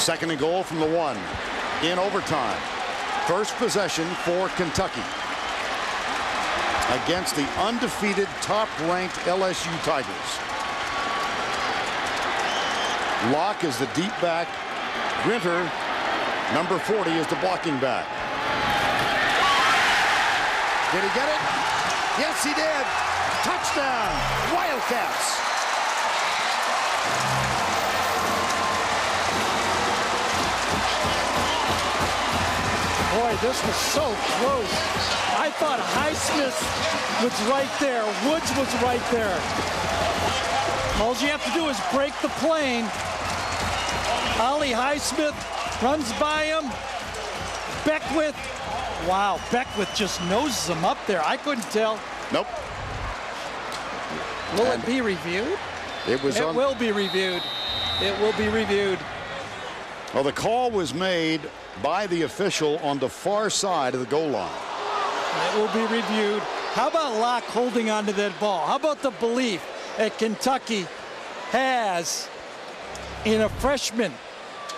Second and goal from the 1 in overtime. First possession for Kentucky against the undefeated, top-ranked LSU Tigers. Locke is the deep back. Grinter, number 40, is the blocking back. Did he get it? Yes, he did. Touchdown, Wildcats. Boy, this was so close. I thought Highsmith was right there. Woods was right there. All you have to do is break the plane. Ollie Highsmith runs by him. Beckwith. Wow, Beckwith just noses him up there. I couldn't tell. Nope. Will it be reviewed? It will be reviewed. It will be reviewed. Well, the call was made by the official on the far side of the goal line. It will be reviewed. How about Locke holding on to that ball? How about the belief that Kentucky has in a freshman?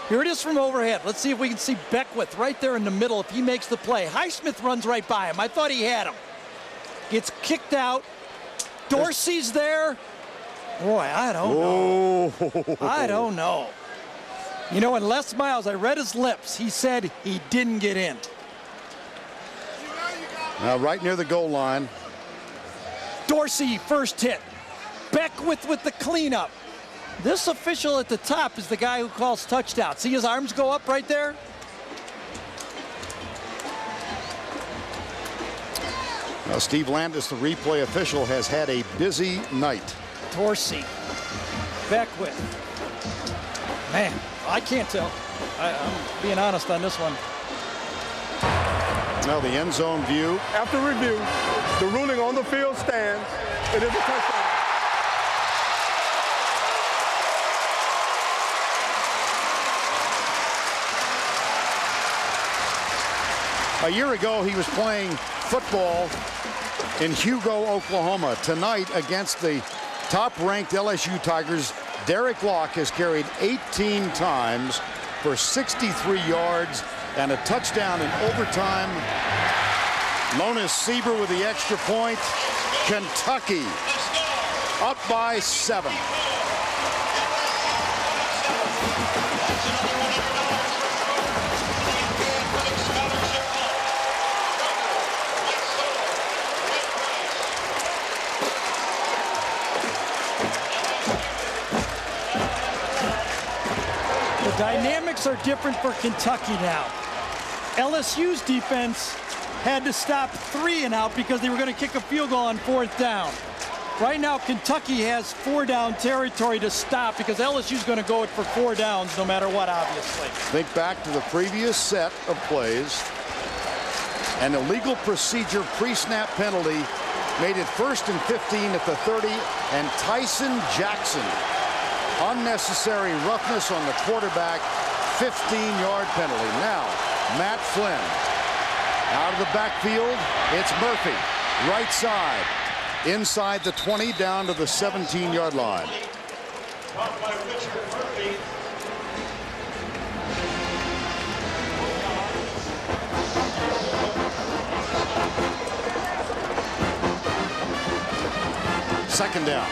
Here it is from overhead. Let's see if we can see Beckwith right there in the middle if he makes the play. Highsmith runs right by him. I thought he had him. Gets kicked out. Dorsey's there. Boy, I don't know. I don't know. You know, in Les Miles, I read his lips. He said he didn't get in. Now, right near the goal line. Dorsey, first hit. Beckwith with the cleanup. This official at the top is the guy who calls touchdown. See his arms go up right there? Now, Steve Landis, the replay official, has had a busy night. Dorsey. Beckwith. Man, I can't tell. I'm being honest on this one. Now the end zone view. After review, the ruling on the field stands. It is a touchdown. A year ago, he was playing football in Hugo, Oklahoma. Tonight, against the top-ranked LSU Tigers, Derek Locke has carried 18 times for 63 yards and a touchdown in overtime. Lonis Sieber with the extra point. Kentucky up by 7. The dynamics are different for Kentucky now. LSU's defense had to stop 3 and out because they were going to kick a field goal on 4th down. Right now, Kentucky has 4-down territory to stop because LSU's going to go it for 4 downs no matter what, obviously. Think back to the previous set of plays. An illegal procedure pre-snap penalty made it 1st and 15 at the 30, and Tyson Jackson, unnecessary roughness on the quarterback, 15-yard penalty. Now, Matt Flynn out of the backfield. It's Murphy, right side, inside the 20, down to the 17-yard line. Second down.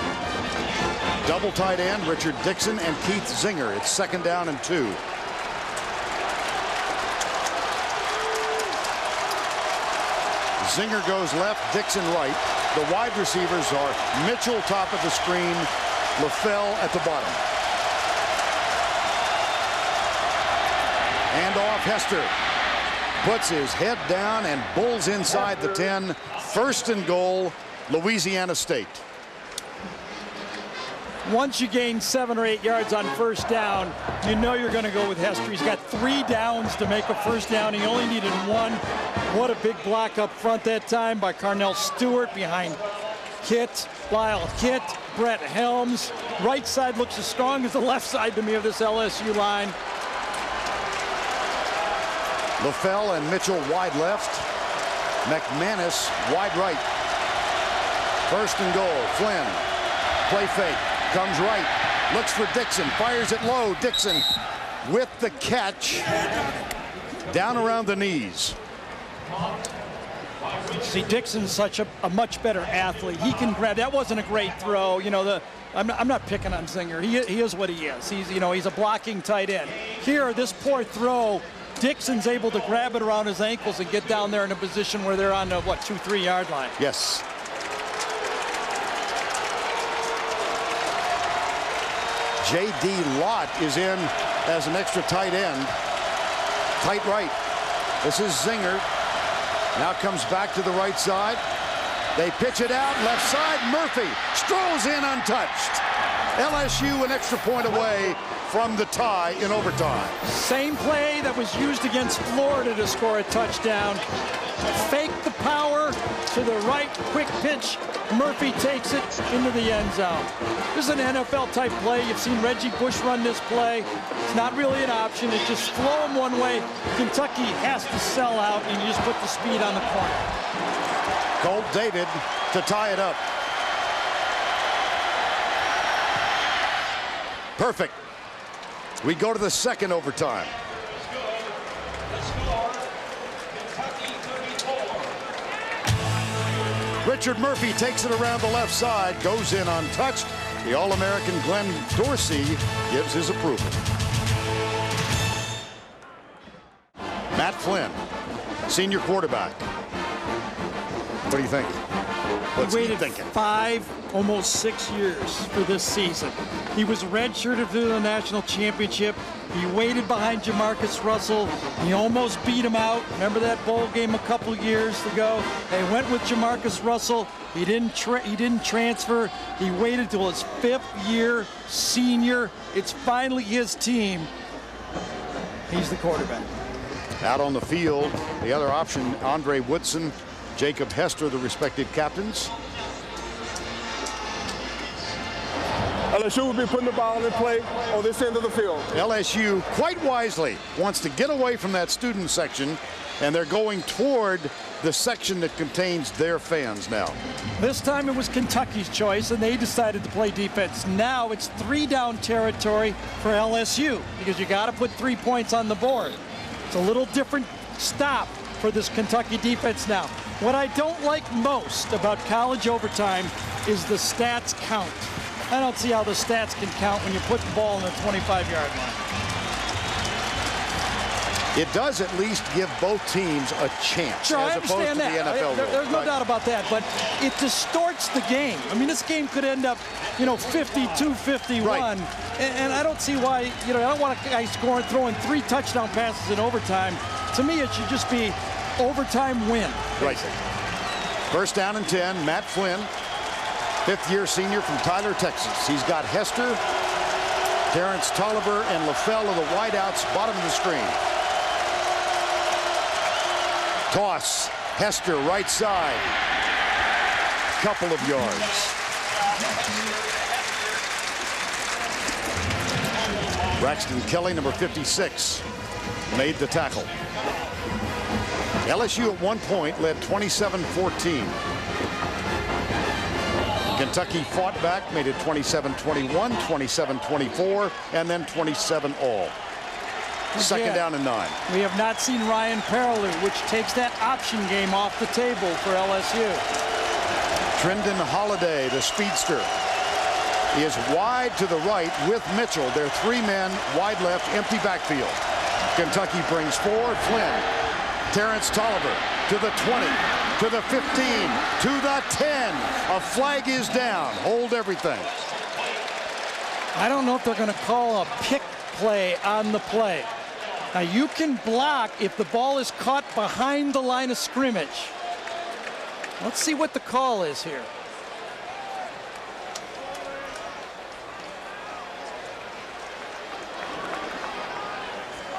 Double tight end, Richard Dixon and Keith Zinger. It's 2nd down and 2. Zinger goes left, Dixon right. The wide receivers are Mitchell top of the screen, LaFell at the bottom. And off Hester. Puts his head down and bulls inside the 10. 1st and goal, Louisiana State. Once you gain 7 or 8 yards on 1st down, you know you're going to go with Hester. He's got 3 downs to make a 1st down. He only needed 1. What a big block up front that time by Carnell Stewart behind Kitt, Lyle Kitt, Brett Helms. Right side looks as strong as the left side to me of this LSU line. LaFell and Mitchell wide left. McManus wide right. 1st and goal. Flynn. Play fake. Comes right. Looks for Dixon. Fires it low. Dixon with the catch down around the knees. See, Dixon's such a much better athlete. He can grab. That wasn't a great throw. You know, I'm not picking on Zinger. He is what he is. He's a blocking tight end. Here, this poor throw, Dixon's able to grab it around his ankles and get down there in a position where they're on the 2-3 yard line. Yes. J.D. Lott is in as an extra tight end. Tight right. This is Zinger. Now comes back to the right side. They pitch it out left side. Murphy strolls in untouched. LSU an extra point away from the tie in overtime. Same play that was used against Florida to score a touchdown. Fake the power to the right, quick pitch. Murphy takes it into the end zone. This is an NFL type play. You've seen Reggie Bush run this play. It's not really an option. It's just flow him one way. Kentucky has to sell out, and you just put the speed on the corner. Colt David to tie it up. Perfect. We go to the second overtime. Richard Murphy takes it around the left side, goes in untouched. The All-American Glenn Dorsey gives his approval. Matt Flynn, senior quarterback. What do you think? What's he waited he thinking? 5, almost 6 years for this season. He was redshirted through the national championship. He waited behind Jamarcus Russell. He almost beat him out. Remember that bowl game a couple years ago? They went with Jamarcus Russell. He didn't transfer. He waited till his 5th year, senior. It's finally his team. He's the quarterback. Out on the field, the other option, Andre Woodson, Jacob Hester, the respective captains. LSU will be putting the ball in play on this end of the field. LSU, quite wisely, wants to get away from that student section, and they're going toward the section that contains their fans now. This time it was Kentucky's choice, and they decided to play defense. Now it's 3-down territory for LSU because you got to put 3 points on the board. It's a little different stop for this Kentucky defense now. What I don't like most about college overtime is the stats count. I don't see how the stats can count when you put the ball in the 25-yard line. It does at least give both teams a chance, Sure, as I opposed understand to that. the NFL rule. There's no doubt about that, but it distorts the game. I mean, this game could end up, 52-51, Right. and I don't see why, I don't want a guy throwing 3 touchdown passes in overtime. To me, it should just be overtime win. Right. First down and 10, Matt Flynn, 5th-year senior from Tyler, Texas. He's got Hester, Terrence Tolliver, and LaFell of the wideouts, bottom of the screen. Toss, Hester, right side. Couple of yards. Braxton Kelly, number 56, made the tackle. LSU at one point led 27-14. Kentucky fought back, made it 27-21, 27-24, and then 27 all. Second down and 9. We have not seen Ryan Perrilloux, which takes that option game off the table for LSU. Trendon Holiday, the speedster, is wide to the right with Mitchell. They're 3 men, wide left, empty backfield. Kentucky brings 4. Flynn, Terrence Tolliver to the 20, to the 15, to the 10. A flag is down. Hold everything. I don't know if they're going to call a pick play on the play. Now, you can block if the ball is caught behind the line of scrimmage. Let's see what the call is here.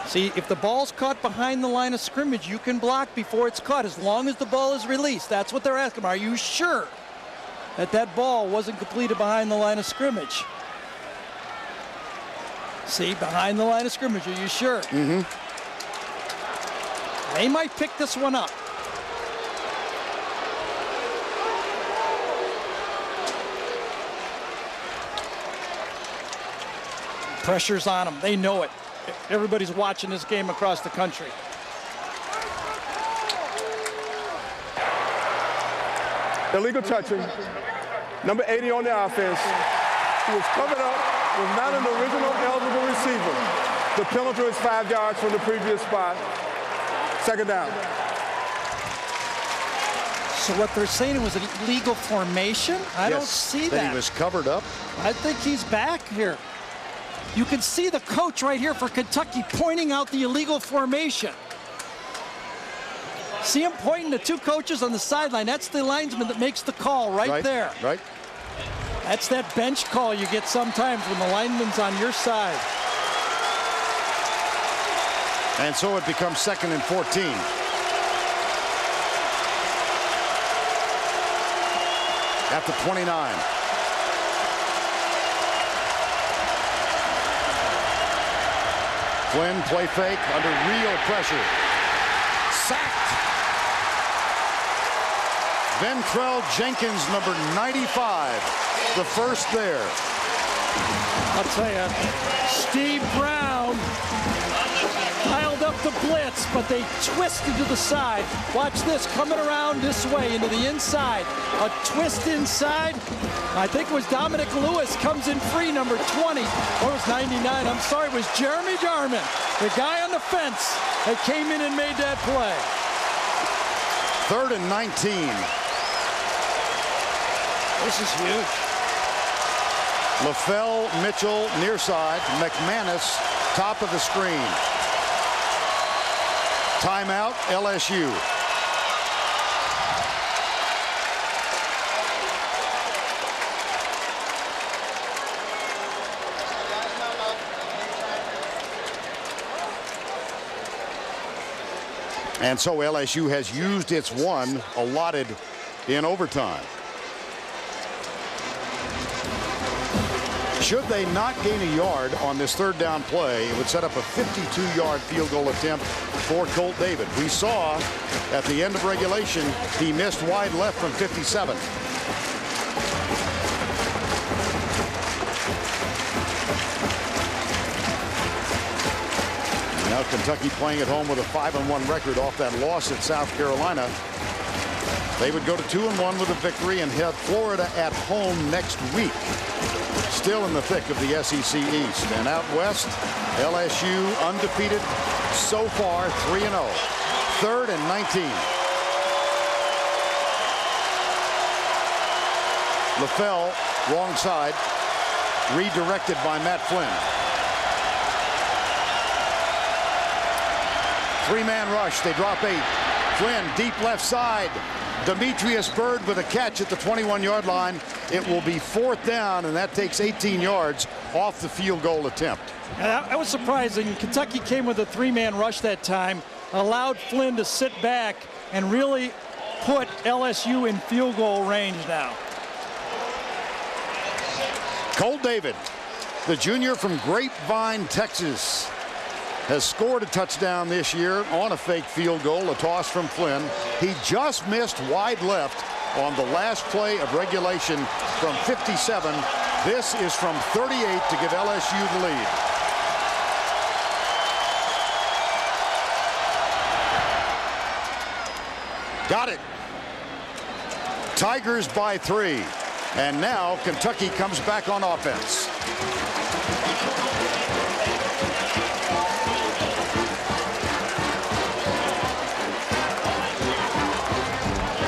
See, if the ball's caught behind the line of scrimmage, you can block before it's caught, as long as the ball is released. That's what they're asking. Are you sure that that ball wasn't completed behind the line of scrimmage? See, behind the line of scrimmage, are you sure? Mm-hmm. They might pick this one up. Pressure's on them. They know it. everybody's watching this game across the country. Illegal touching. Number 80 on the offense. He was covered up, was not an original eligible receiver. The penalty is 5 yards from the previous spot. Second down. So what they're saying, it was an illegal formation? I don't see that. He was covered up. I think he's back here. You can see the coach right here for Kentucky pointing out the illegal formation. See him pointing to two coaches on the sideline. That's the linesman that makes the call right there. Right. That's that bench call you get sometimes when the lineman's on your side. And so it becomes 2nd and 14. At the 29. Flynn, play fake under real pressure. Sacked. Ventrell Jenkins, number 95, the first there. I'll tell you, Steve Brown piled up the blitz, but they twisted to the side. Watch this, coming around this way into the inside. A twist inside. I think it was Dominic Lewis comes in free, number 20. Or it was 99. I'm sorry, it was Jeremy Jarman, the guy on the fence that came in and made that play. 3rd and 19. This is huge. LaFell, Mitchell, near side. McManus, top of the screen. Timeout, LSU. And so LSU has used its one allotted in overtime. Should they not gain a yard on this 3rd down play, it would set up a 52-yard field goal attempt for Colt David. We saw at the end of regulation, he missed wide left from 57. Now Kentucky playing at home with a 5-1 record off that loss at South Carolina. They would go to 2-1 with a victory and head Florida at home next week. Still in the thick of the SEC East. And out west, LSU undefeated so far, 3-0. 3rd and 19. LaFell, wrong side, redirected by Matt Flynn. 3-man rush, they drop 8. Flynn, deep left side. Demetrius Byrd with a catch at the 21-yard line. It will be 4th down, and that takes 18 yards off the field goal attempt. That was surprising. Kentucky came with a 3-man rush that time, allowed Flynn to sit back and really put LSU in field goal range now. Colt David, the junior from Grapevine, Texas, has scored a touchdown this year on a fake field goal, a toss from Flynn. He just missed wide left on the last play of regulation from 57. This is from 38 to give LSU the lead. Got it. Tigers by 3. And now Kentucky comes back on offense.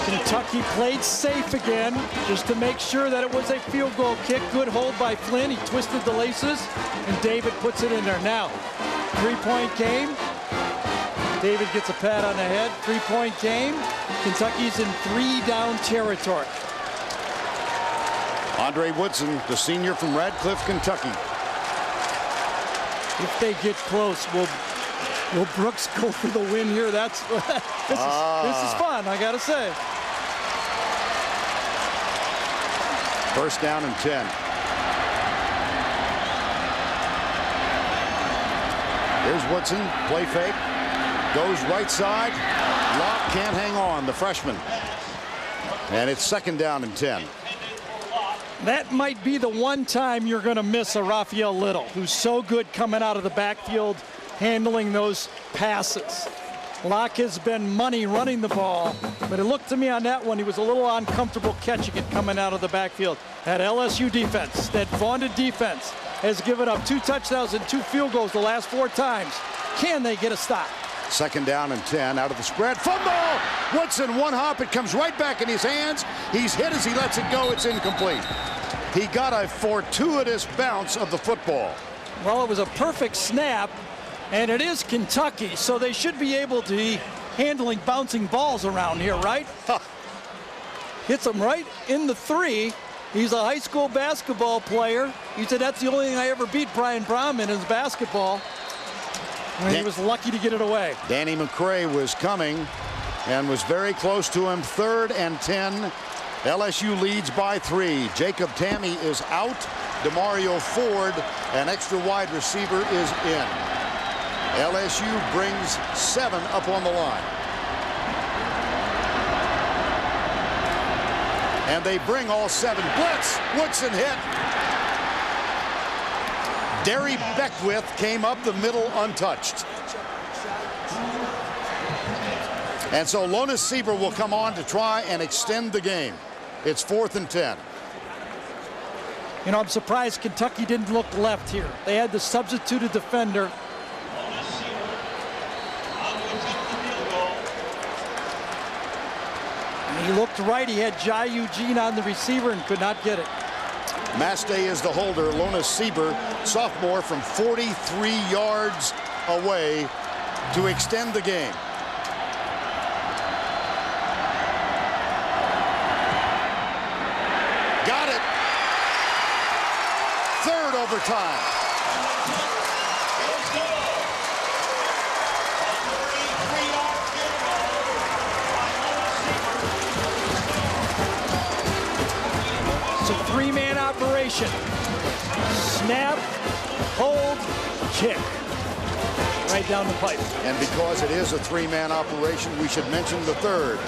Kentucky played safe again just to make sure that it was a field goal kick. Good hold by Flynn. He twisted the laces, and David puts it in there. Now, 3-point game. David gets a pat on the head. 3-point game. Kentucky's in 3-down territory. Andre Woodson, the senior from Radcliffe, Kentucky. If they get close, will Brooks go for the win here? This is fun, I gotta say. 1st down and 10. Here's Woodson, play fake, goes right side. Locke can't hang on, the freshman. And it's 2nd down and 10. That might be the one time you're going to miss a Raphael Little, who's so good coming out of the backfield, handling those passes. Locke has been money running the ball, but it looked to me on that one, he was a little uncomfortable catching it coming out of the backfield. That LSU defense, that vaunted defense, has given up 2 touchdowns and 2 field goals the last 4 times. Can they get a stop? 2nd down and 10 out of the spread. Fumble! Woodson, one hop. It comes right back in his hands. He's hit as he lets it go. It's incomplete. He got a fortuitous bounce of the football. Well, it was a perfect snap, and it is Kentucky, so they should be able to be handling bouncing balls around here, right? Hits him right in the 3. He's a high school basketball player. He said, that's the only thing I ever beat Brian Brown in is basketball. And he was lucky to get it away. Danny McCray was coming and was very close to him. 3rd and 10. LSU leads by 3. Jacob Tamme is out. DeMario Ford, an extra wide receiver, is in. LSU brings 7 up on the line. And they bring all 7. Blitz. Woodson hit. Derry Beckwith came up the middle untouched. And so Lonas Sieber will come on to try and extend the game. It's 4th and 10. You know, I'm surprised Kentucky didn't look left here. They had the substituted defender. And he looked right. He had Jai Eugene on the receiver and could not get it. Mastay is the holder. Lonas Sieber, sophomore, from 43 yards away to extend the game. Got it. 3rd overtime. It's a 3-man operation. Snap, hold, kick. Right down the pipe. And because it is a 3-man operation, we should mention the 3rd.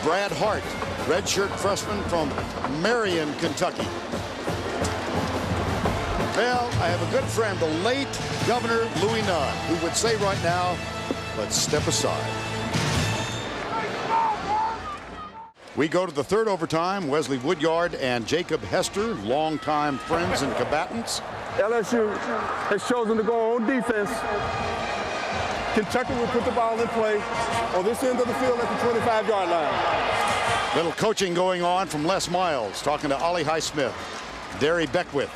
Brad Hart, redshirt freshman from Marion, Kentucky. Well, I have a good friend, the late Governor Louis Nunn, who would say right now, let's step aside. We go to the 3rd overtime. Wesley Woodyard and Jacob Hester, longtime friends and combatants. LSU has chosen to go on defense. Kentucky will put the ball in play on this end of the field at the 25-yard line. Little coaching going on from Les Miles, talking to Ollie Highsmith, Derry Beckwith.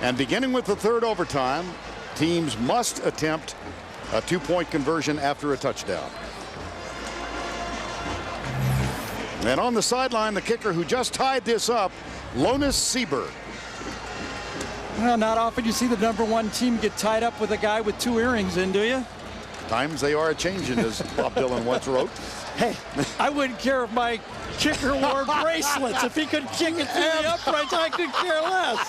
And beginning with the 3rd overtime, teams must attempt a 2-point conversion after a touchdown. And on the sideline, the kicker who just tied this up, Lonas Sieber. Well, not often you see the #1 team get tied up with a guy with 2 earrings in, do you? Times they are a-changing, as Bob Dylan once wrote. Hey, I wouldn't care if my kicker wore bracelets. If he could kick it through the uprights, I could care less.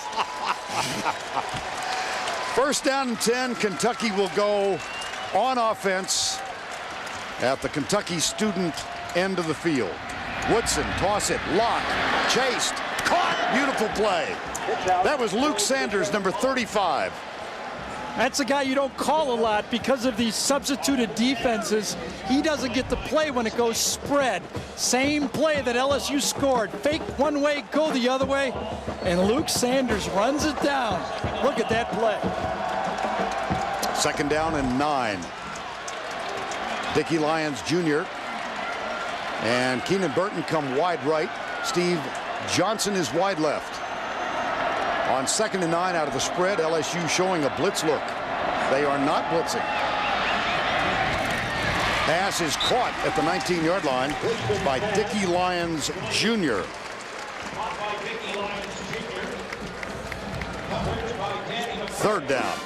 1st down and 10. Kentucky will go on offense at the Kentucky student end of the field. Woodson, toss it, Locke, chased, caught, beautiful play. That was Luke Sanders, number 35. That's a guy you don't call a lot because of these substituted defenses. He doesn't get to play when it goes spread. Same play that LSU scored. Fake one way, go the other way. And Luke Sanders runs it down. Look at that play. 2nd down and 9. Dickie Lyons Jr. and Keenan Burton come wide right. Steve Johnson is wide left. On 2nd and 9 out of the spread, LSU showing a blitz look. They are not blitzing. Pass is caught at the 19-yard line by Dickie Lyons Jr. Third down.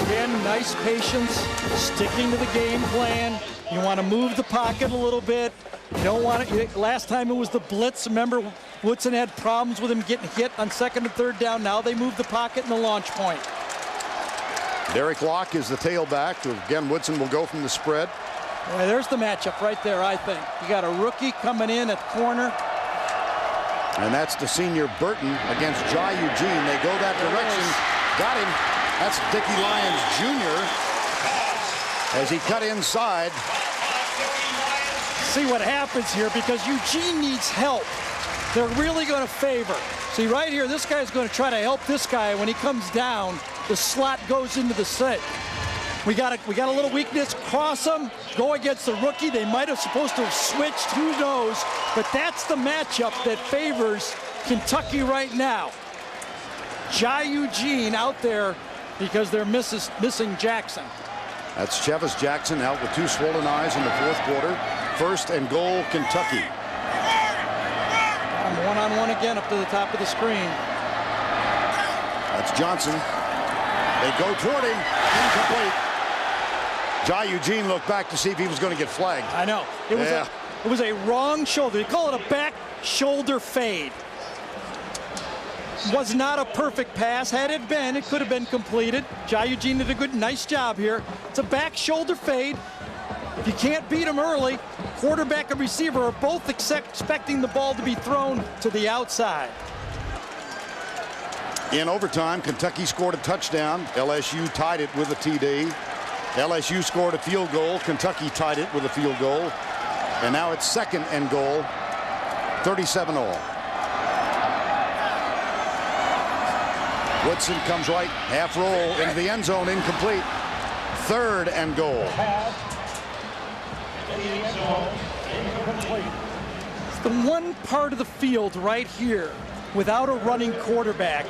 Again, nice patience, sticking to the game plan. You want to move the pocket a little bit. You don't want to. Last time it was the blitz. Remember, Woodson had problems with him getting hit on 2nd and 3rd down. Now they move the pocket and the launch point. Derek Locke is the tailback. Again, Woodson will go from the spread. Well, there's the matchup right there, I think. You got a rookie coming in at corner. And that's the senior Burton against Jai Eugene. They go that direction. Got him. That's Dickie Lyons Jr. as he cut inside. See what happens here, because Eugene needs help. They're really going to favor. See right here, this guy's going to try to help this guy. When he comes down, the slot goes into the set. We got a little weakness. Cross them, go against the rookie. They might have supposed to have switched, who knows? But that's the matchup that favors Kentucky right now. Jai Eugene out there because they're missing Jackson. That's Chevis Jackson out with 2 swollen eyes in the 4th quarter. 1st and goal, Kentucky. One-on-one again up to the top of the screen. That's Johnson. They go toward him. Incomplete. Jai Eugene looked back to see if he was going to get flagged. I know. It was a wrong shoulder. They call it a back shoulder fade. Was not a perfect pass. Had it been, it could have been completed. Jai Eugene did a nice job here. It's a back shoulder fade. If you can't beat him early, quarterback and receiver are both expecting the ball to be thrown to the outside. In overtime, Kentucky scored a touchdown. LSU tied it with a TD. LSU scored a field goal. Kentucky tied it with a field goal. And now it's 2nd and goal. 37 all. Woodson comes right, half roll into the end zone, incomplete. 3rd and goal. It's the one part of the field right here without a running quarterback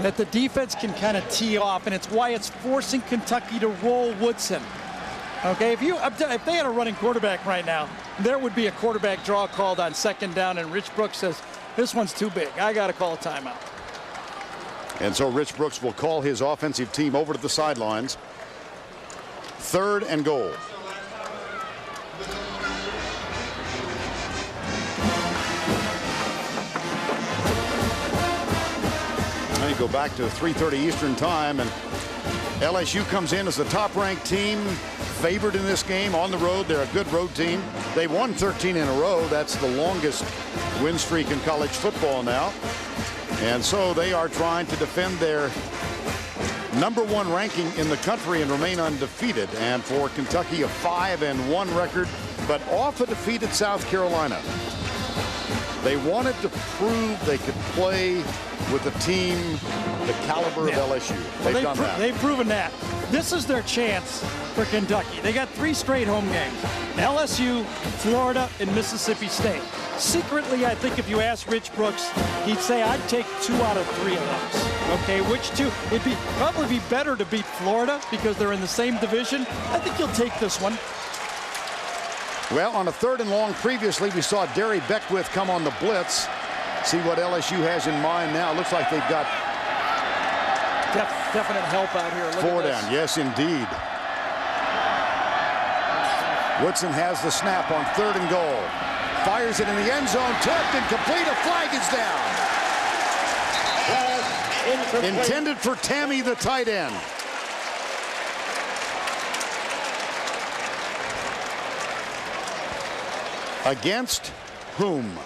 that the defense can kind of tee off, and it's why it's forcing Kentucky to roll Woodson. Okay, if they had a running quarterback right now, there would be a quarterback draw called on 2nd down, and Rich Brooks says, this one's too big. I got to call a timeout. And so Rich Brooks will call his offensive team over to the sidelines. 3rd and goal. Now you go back to 3:30 Eastern time, and LSU comes in as the top-ranked team, favored in this game on the road. They're a good road team. They won 13 in a row. That's the longest win streak in college football now. And so they are trying to defend their #1 ranking in the country and remain undefeated. And for Kentucky, a 5-1 record, but off a defeated South Carolina. They wanted to prove they could play with a team the caliber of LSU. They've done that. They've proven that. This is their chance for Kentucky. They got 3 straight home games. LSU, Florida, and Mississippi State. Secretly, I think if you ask Rich Brooks, he'd say I'd take 2 out of 3 of those. Okay, which 2? It'd probably be better to beat Florida because they're in the same division. I think you'll take this one. Well, on a 3rd and long previously, we saw Derry Beckwith come on the blitz. See what LSU has in mind now. Looks like they've got definite help out here. Look 4 down. Yes, indeed. Woodson has the snap on 3rd and goal. Fires it in the end zone. Tipped and complete. A flag is down. Intended for Tammy, the tight end. Against whom?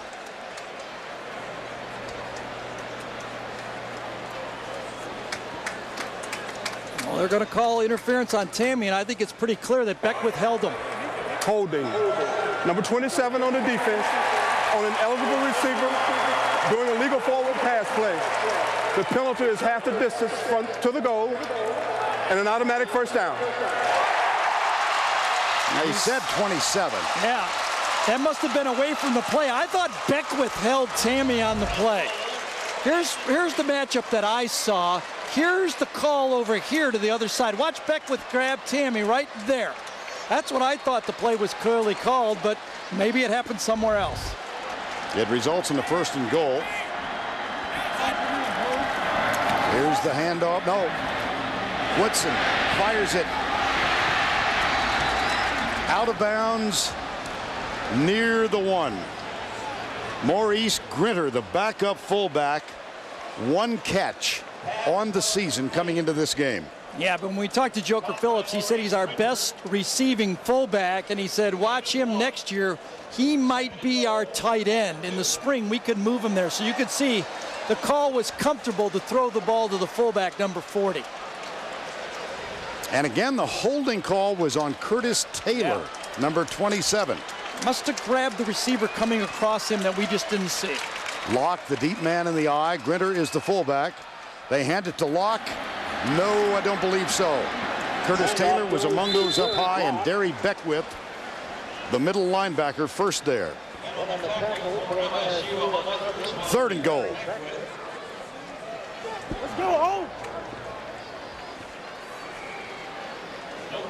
Well, they're going to call interference on Tammy, and I think it's pretty clear that Beckwith held him. Holding. Number 27 on the defense, on an eligible receiver, doing a legal forward pass play. The penalty is half the distance to the goal, and an automatic 1st down. Now, he said 27. Yeah, that must have been away from the play. I thought Beckwith held Tammy on the play. Here's the matchup that I saw. Here's the call over here to the other side. Watch Beckwith grab Tammy right there. That's what I thought the play was clearly called, but maybe it happened somewhere else. It results in the 1st and goal. Here's the handoff. No. Woodson fires it out of bounds near the 1. Maurice Grinter, the backup fullback, 1 catch on the season coming into this game. Yeah, but when we talked to Joker Phillips, he said he's our best receiving fullback, and he said watch him next year. He might be our tight end. In the spring, we could move him there. So you could see the call was comfortable to throw the ball to the fullback, number 40. And again, the holding call was on Curtis Taylor, number 27. Must have grabbed the receiver coming across him that we just didn't see. Locke, the deep man in the eye. Grinter is the fullback. They hand it to Locke. No, I don't believe so. Curtis Taylor was among those up high, and Derry Beckwith, the middle linebacker, first there. 3rd and goal. Let's go home.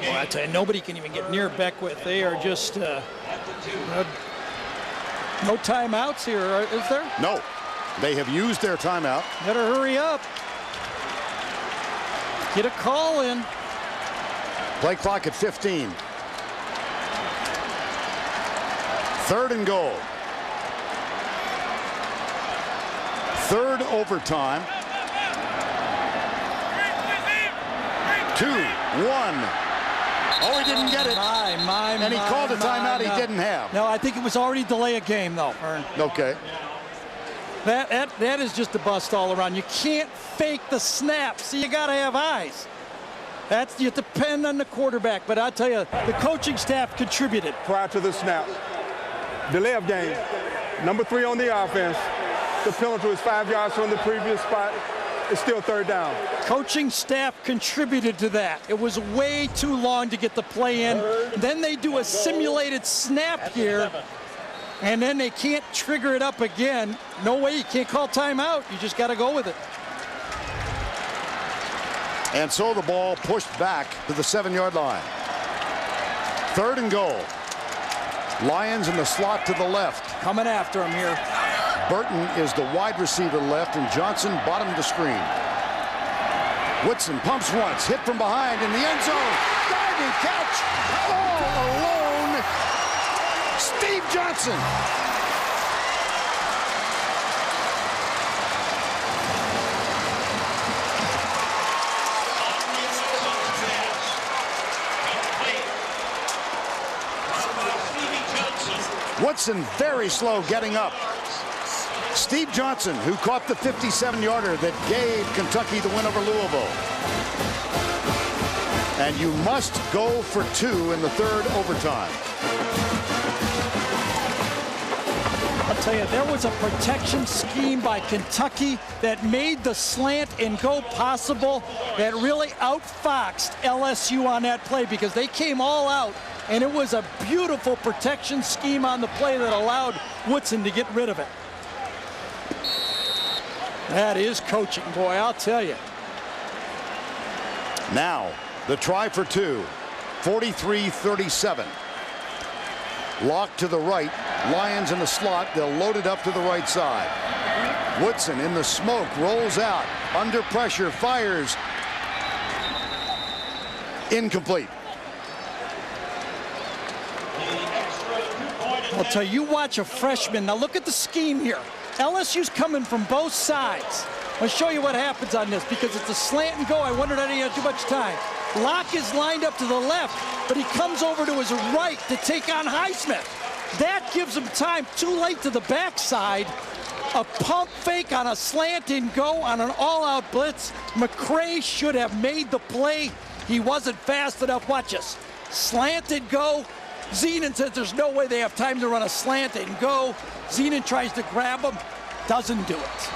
Well, I tell you, nobody can even get near Beckwith. They are just no timeouts here, is there? No, they have used their timeout. Better hurry up. Get a call in. Play clock at 15. 3rd and goal. 3rd overtime. 2-1. Oh, he didn't get it. And he called a timeout he didn't have. No, I think it was already delay a game, though, Ern. Okay. That is just a bust all around. You can't fake the snap. See, you got to have eyes. You depend on the quarterback. But I tell you, the coaching staff contributed. Prior to the snap, delay of game, number 3 on the offense. The penalty was 5 yards from the previous spot. It's still 3rd down. Coaching staff contributed to that. It was way too long to get the play in. Then they do a simulated snap here, and then they can't trigger it up again. No way, you can't call timeout. You just got to go with it. And so the ball pushed back to the 7-yard line. 3rd and goal. Lions in the slot to the left. Coming after him here. Burton is the wide receiver left, and Johnson bottom of the screen. Woodson pumps once, hit from behind in the end zone. Diving catch, all alone. Steve Johnson. Woodson very slow getting up. Steve Johnson, who caught the 57-yarder that gave Kentucky the win over Louisville. And you must go for 2 in the 3rd overtime. I'll tell you, there was a protection scheme by Kentucky that made the slant and go possible, that really outfoxed LSU on that play, because they came all out, and it was a beautiful protection scheme on the play that allowed Woodson to get rid of it. That is coaching, boy, I'll tell you. Now, the try for 2, 43-37. Locke to the right, Lions in the slot, they'll load it up to the right side. Woodson in the smoke, rolls out, under pressure, fires. Incomplete. I'll tell you, watch a freshman. Now look at the scheme here. LSU's coming from both sides. I'll show you what happens on this, because it's a slant and go. I wondered I didn't have too much time. Locke is lined up to the left, but he comes over to his right to take on Highsmith. That gives him time. Too late to the backside. A pump fake on a slant and go on an all-out blitz. McCray should have made the play. He wasn't fast enough. Watch this. Slant and go. Zenon says there's no way they have time to run a slant and go. Zenon tries to grab him. Doesn't do it.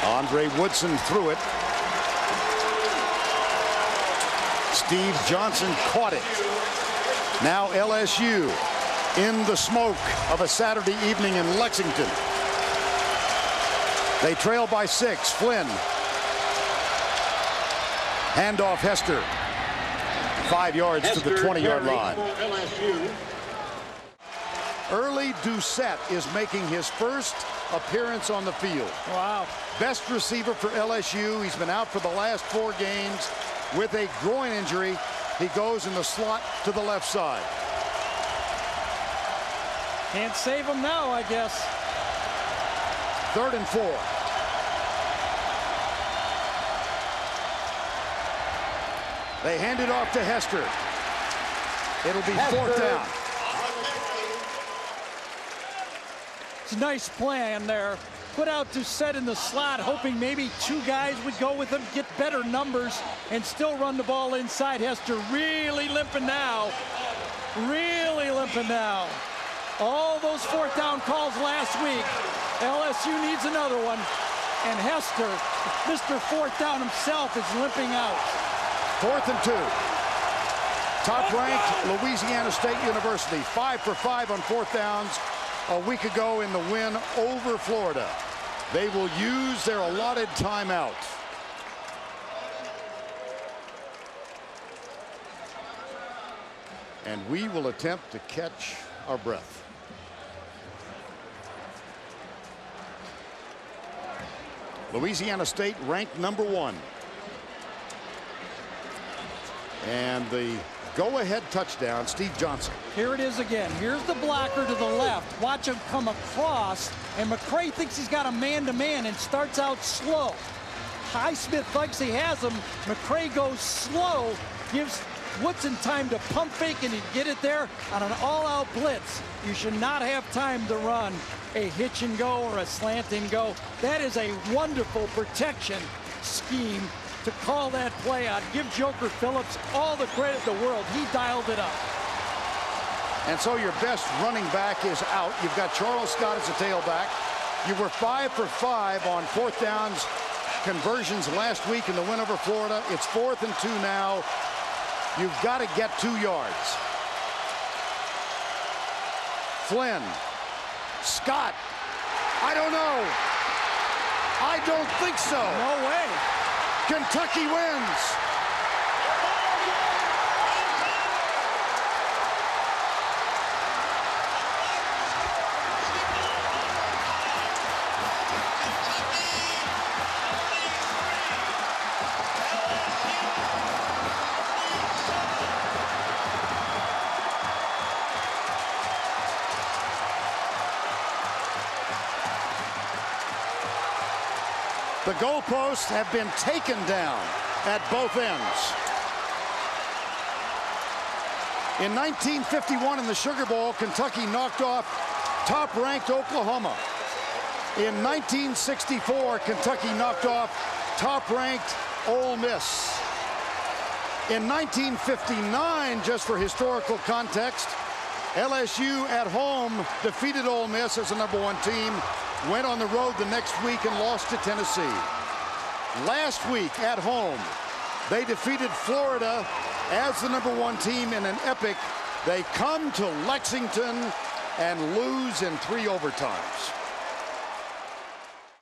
Andre Woodson threw it. Steve Johnson caught it. Now LSU in the smoke of a Saturday evening in Lexington. They trail by 6. Flynn. Handoff Hester. 5 yards to the 20-yard line. Early Doucette is making his first appearance on the field. Wow. Best receiver for LSU. He's been out for the last 4 games with a groin injury. He goes in the slot to the left side. Can't save him now, I guess. 3rd and 4. They hand it off to Hester. It'll be fourth down. It's a nice plan there. Put out to set in the slot, hoping maybe two guys would go with him, get better numbers, and still run the ball inside. Hester really limping now. Really limping now. All those fourth down calls last week. LSU needs another one. And Hester, Mr. Fourth Down himself, is limping out. 4th and 2. Top-ranked Louisiana State University, 5 for 5 on fourth downs a week ago in the win over Florida. They will use their allotted timeout. And we will attempt to catch our breath. Louisiana State ranked number 1. And the go-ahead touchdown, Steve Johnson. Here it is again. Here's the blocker to the left. Watch him come across, and McCray thinks he's got a man-to-man and starts out slow. Highsmith thinks he has him. McCray goes slow, gives Woodson time to pump fake, and he'd get it there on an all-out blitz. You should not have time to run a hitch and go or a slant and go. That is a wonderful protection scheme to call that play out. Give Joker Phillips all the credit in the world. He dialed it up. And so your best running back is out. You've got Charles Scott as a tailback. You were 5 for 5 on fourth downs conversions last week in the win over Florida. It's 4th and 2 now. You've got to get 2 yards. Flynn. Scott. I don't know. I don't think so. No way. Kentucky wins. The goalposts have been taken down at both ends. In 1951 in the Sugar Bowl, Kentucky knocked off top-ranked Oklahoma. In 1964, Kentucky knocked off top-ranked Ole Miss. In 1959, just for historical context, LSU at home defeated Ole Miss as the #1 team, went on the road the next week and lost to Tennessee. Last week at home, they defeated Florida as the #1 team in an epic. They come to Lexington and lose in 3 overtimes.